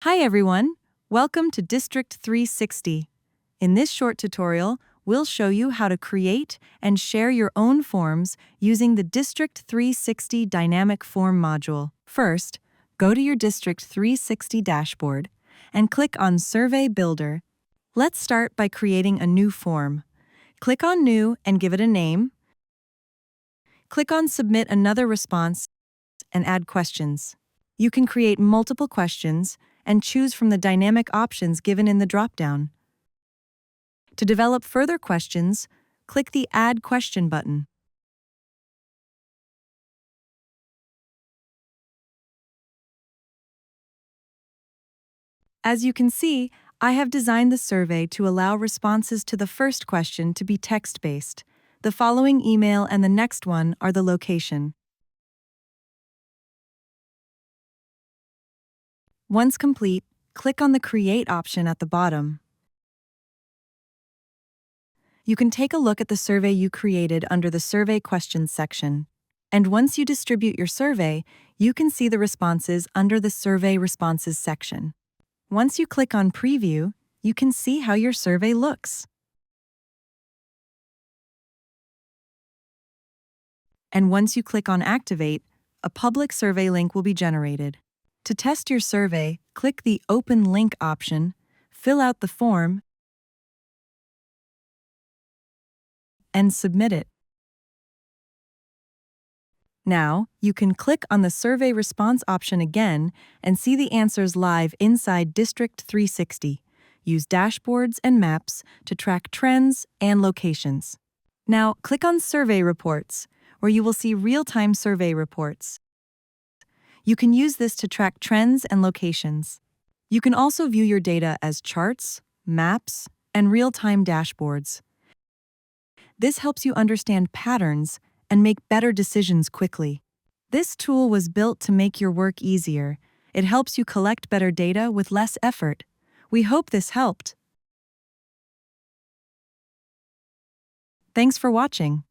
Hi everyone, welcome to District 360. In this short tutorial, we'll show you how to create and share your own forms using the District 360 Dynamic Form module. First, go to your District 360 dashboard and click on Survey Builder. Let's start by creating a new form. Click on New and give it a name. Click on Submit another response and add questions. You can create multiple questions and choose from the dynamic options given in the dropdown. To develop further questions, click the Add Question button. As you can see, I have designed the survey to allow responses to the first question to be text-based. The following email and the next one are the location. Once complete, click on the Create option at the bottom. You can take a look at the survey you created under the Survey Questions section. And once you distribute your survey, you can see the responses under the Survey Responses section. Once you click on Preview, you can see how your survey looks. And once you click on Activate, a public survey link will be generated. To test your survey, click the Open Link option, fill out the form, and submit it. Now, you can click on the Survey Response option again and see the answers live inside District 360. Use dashboards and maps to track trends and locations. Now, click on Survey Reports, where you will see real-time survey reports. You can use this to track trends and locations. You can also view your data as charts, maps, and real-time dashboards. This helps you understand patterns and make better decisions quickly. This tool was built to make your work easier. It helps you collect better data with less effort. We hope this helped. Thanks for watching.